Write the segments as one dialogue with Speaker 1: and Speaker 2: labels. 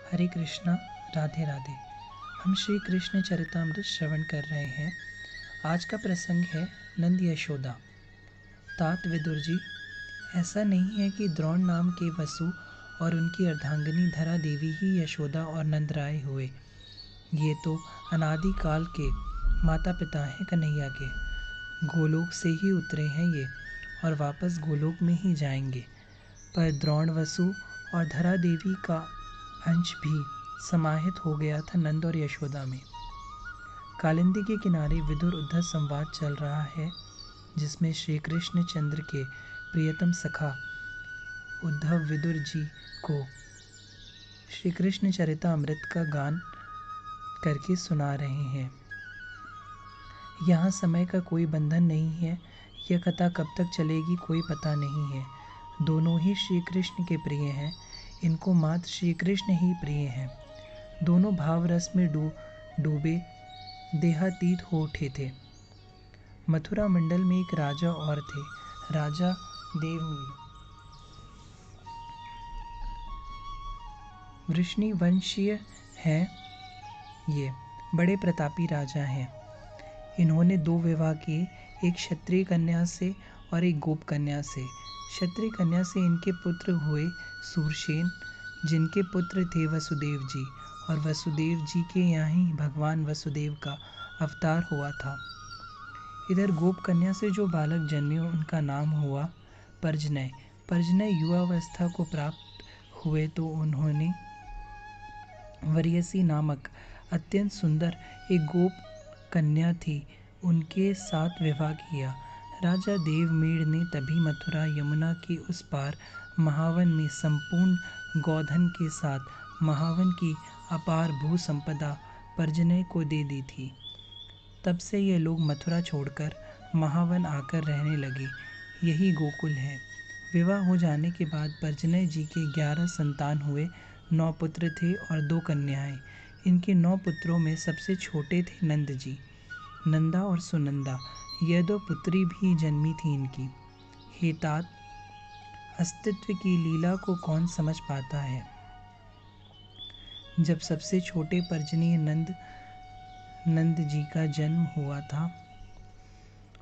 Speaker 1: हरे कृष्णा, राधे राधे। हम श्री कृष्ण चरितमृत श्रवण कर रहे हैं। आज का प्रसंग है नंद यशोदा। तात विदुर जी, ऐसा नहीं है कि द्रोण नाम के वसु और उनकी अर्धांगिनी धरा देवी ही यशोदा और नंदराय हुए। ये तो अनादि काल के माता पिता हैं कन्हैया के। गोलोक से ही उतरे हैं ये और वापस गोलोक में ही जाएंगे। पर द्रोण, वसु और धरा देवी का अंश भी समाहित हो गया था नंद और यशोदा में। कालिंदी के किनारे विदुर उद्धव संवाद चल रहा है, जिसमें श्री कृष्ण चंद्र के प्रियतम सखा उद्धव विदुर जी को श्री कृष्ण चरितमृत का गान करके सुना रहे हैं। यहाँ समय का कोई बंधन नहीं है। यह कथा कब तक चलेगी कोई पता नहीं है। दोनों ही श्री कृष्ण के प्रिय हैं। इनको मात्र श्री कृष्ण ही प्रिय हैं। दोनों भाव रस में डूबे देहातीत हो उठे थे। मथुरा मंडल में एक राजा और थे, राजा देवमीर। वृष्णिवंशीय हैं ये, बड़े प्रतापी राजा हैं। इन्होंने 2 विवाह किए, एक क्षत्रिय कन्या से और एक गोप कन्या से। क्षत्रिय कन्या से इनके पुत्र हुए सूरसेन, जिनके पुत्र थे वसुदेव जी, और वसुदेव जी के यहाँ ही भगवान वसुदेव का अवतार हुआ था। इधर गोप कन्या से जो बालक जन्मे उनका नाम हुआ पर्जनय। पर्जनय युवावस्था को प्राप्त हुए तो उन्होंने वरीयसी नामक अत्यंत सुंदर एक गोप कन्या थी, उनके साथ विवाह किया। राजा देवमीर ने तभी मथुरा यमुना के उस पार महावन में संपूर्ण गौधन के साथ महावन की अपार भू संपदा पर्जनय को दे दी थी। तब से ये लोग मथुरा छोड़कर महावन आकर रहने लगे। यही गोकुल है। विवाह हो जाने के बाद पर्जनय जी के 11 संतान हुए। 9 पुत्र थे और 2 कन्याएं। इनके 9 पुत्रों में सबसे छोटे थे नंद जी। नंदा और सुनंदा, यह 2 पुत्री भी जन्मी थी इनकी। हे तात, अस्तित्व की लीला को कौन समझ पाता है। जब सबसे छोटे पर्जनीय नंद जी का जन्म हुआ था,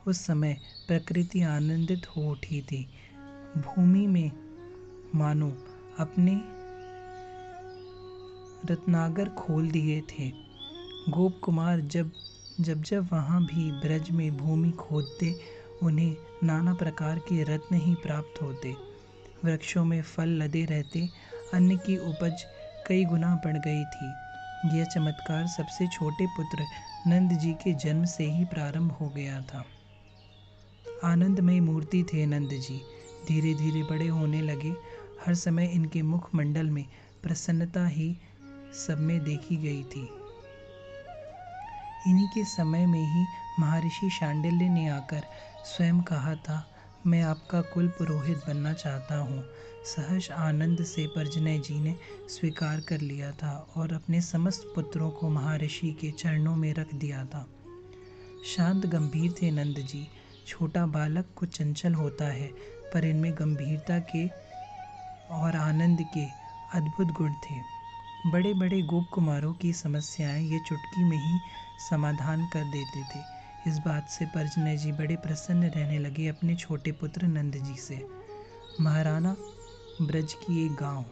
Speaker 1: उस समय प्रकृति आनंदित हो उठी थी। भूमि में मानो अपने रत्नागर खोल दिए थे। गोप कुमार जब वहाँ भी ब्रज में भूमि खोदते, उन्हें नाना प्रकार के रत्न ही प्राप्त होते। वृक्षों में फल लदे रहते, अन्न की उपज कई गुना बढ़ गई थी। यह चमत्कार सबसे छोटे पुत्र नंद जी के जन्म से ही प्रारंभ हो गया था। आनंदमय मूर्ति थे नंद जी। धीरे धीरे बड़े होने लगे। हर समय इनके मुखमंडल में प्रसन्नता ही सब में देखी गई थी। इन्हीं के समय में ही महर्षि शांडिल्य ने आकर स्वयं कहा था, मैं आपका कुल पुरोहित बनना चाहता हूँ। सहर्ष आनंद से पर्जनय जी ने स्वीकार कर लिया था और अपने समस्त पुत्रों को महर्षि के चरणों में रख दिया था। शांत गंभीर थे नंद जी। छोटा बालक कुछ चंचल होता है, पर इनमें गंभीरता के और आनंद के अद्भुत गुण थे। बड़े बड़े गोप कुमारों की समस्याएं ये चुटकी में ही समाधान कर देते थे। इस बात से पर्जनय जी बड़े प्रसन्न रहने लगे अपने छोटे पुत्र नंद जी से। महाराणा ब्रज की एक गांव।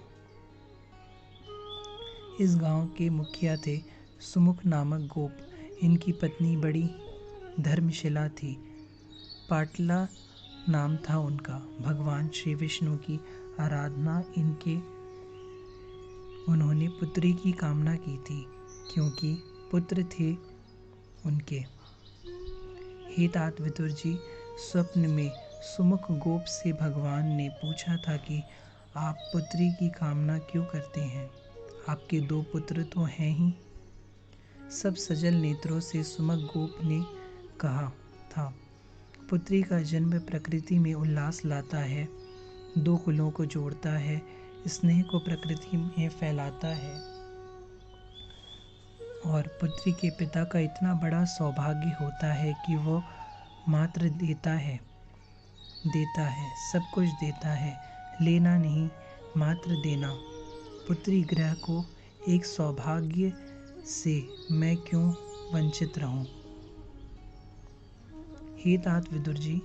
Speaker 1: इस गांव के मुखिया थे सुमुख नामक गोप। इनकी पत्नी बड़ी धर्मशिला थी। पाटला नाम था उनका। भगवान श्री विष्णु की आराधना उन्होंने पुत्री की कामना की थी, क्योंकि पुत्र थे उनके। हे तात विदुर जी, स्वप्न में सुमुख गोप से भगवान ने पूछा था कि आप पुत्री की कामना क्यों करते हैं। आपके 2 पुत्र तो हैं ही। सब सजल नेत्रों से सुमुख गोप ने कहा था, पुत्री का जन्म प्रकृति में उल्लास लाता है, 2 कुलों को जोड़ता है, स्नेह को प्रकृति में फैलाता है, और पुत्री के पिता का इतना बड़ा सौभाग्य होता है कि वो मात्र देता है, सब कुछ देता है, लेना नहीं, मात्र देना। पुत्री ग्रह को एक सौभाग्य से मैं क्यों वंचित रहूं। हे तात विदुर जी,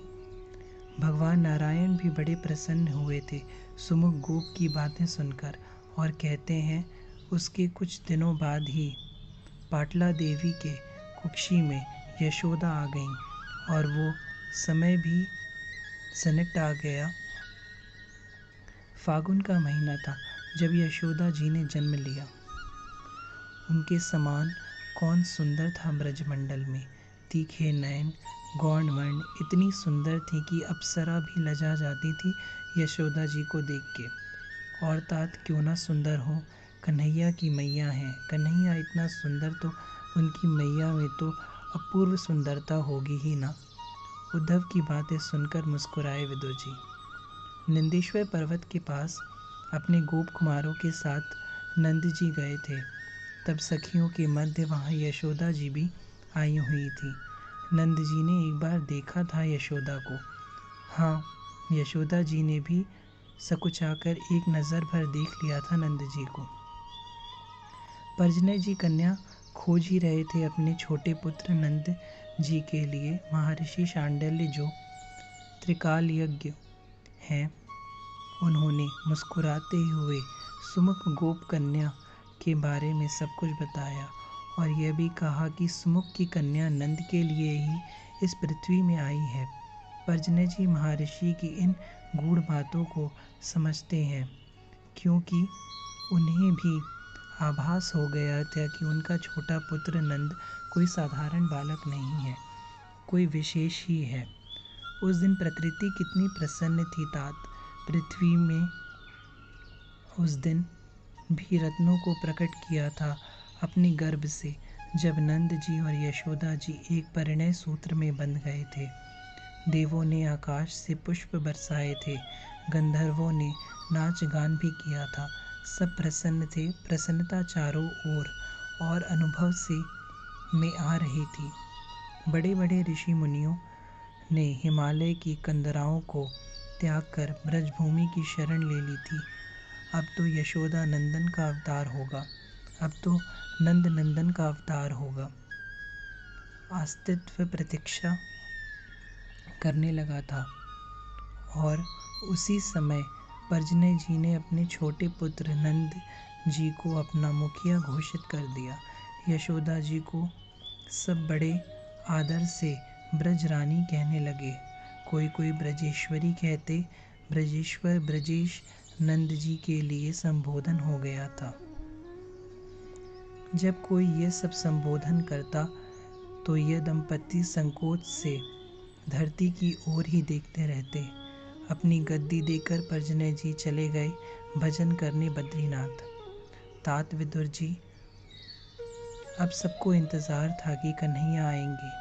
Speaker 1: भगवान नारायण भी बड़े प्रसन्न हुए थे सुमुख गोप की बातें सुनकर, और कहते हैं उसके कुछ दिनों बाद ही पाटला देवी के कुक्षी में यशोदा आ गईं, और वो समय भी सन्निकट आ गया। फागुन का महीना था जब यशोदा जी ने जन्म लिया। उनके समान कौन सुंदर था ब्रजमंडल में। तीखे नयन, गौण वर्ण, इतनी सुंदर थी कि अप्सरा भी लजा जाती थी यशोदा जी को देख के। और तात क्यों ना सुंदर हो, कन्हैया की मैया हैं। कन्हैया इतना सुंदर तो उनकी मैया में तो अपूर्व सुंदरता होगी ही ना। उद्धव की बातें सुनकर मुस्कुराए विदुर जी। नंदीश्वर पर्वत के पास अपने गोप कुमारों के साथ नंद जी गए थे। तब सखियों के मध्य वहाँ यशोदा जी भी आई हुई थी। नंद जी ने एक बार देखा था यशोदा को। हाँ, यशोदा जी ने भी सकुचाकर एक नज़र भर देख लिया था नंद जी को। परजनय जी कन्या खोज ही रहे थे अपने छोटे पुत्र नंद जी के लिए। महर्षि शांडिल्य जो त्रिकाल यज्ञ हैं, उन्होंने मुस्कुराते हुए सुमुख गोप कन्या के बारे में सब कुछ बताया, और यह भी कहा कि सुमुख की कन्या नंद के लिए ही इस पृथ्वी में आई है। परजनय जी महर्षि की इन गूढ़ बातों को समझते हैं, क्योंकि उन्हें भी आभास हो गया था कि उनका छोटा पुत्र नंद कोई साधारण बालक नहीं है, कोई विशेष ही है। उस दिन प्रकृति कितनी प्रसन्न थी तात। पृथ्वी में उस दिन भी रत्नों को प्रकट किया था अपने गर्भ से, जब नंद जी और यशोदा जी एक परिणय सूत्र में बंध गए थे। देवों ने आकाश से पुष्प बरसाए थे, गंधर्वों ने नाच गान भी किया था। सब प्रसन्न थे। प्रसन्नता चारों ओर और अनुभव से में आ रही थी। बड़े बड़े ऋषि मुनियों ने हिमालय की कंदराओं को त्याग कर ब्रजभूमि की शरण ले ली थी। अब तो यशोदा नंदन का अवतार होगा, अब तो नंद नंदन का अवतार होगा। अस्तित्व प्रतीक्षा करने लगा था, और उसी समय परजनय जी ने अपने छोटे पुत्र नंद जी को अपना मुखिया घोषित कर दिया। यशोदा जी को सब बड़े आदर से ब्रज रानी कहने लगे। कोई कोई ब्रजेश्वरी कहते। ब्रजेश्वर, ब्रजेश नंद जी के लिए संबोधन हो गया था। जब कोई यह सब संबोधन करता तो यह दंपति संकोच से धरती की ओर ही देखते रहते। अपनी गद्दी देकर परजनय जी चले गए भजन करने बद्रीनाथ। तात विदुर जी, अब सबको इंतज़ार था कि कन्हैया आएंगे।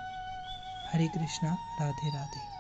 Speaker 1: हरे कृष्णा, राधे राधे।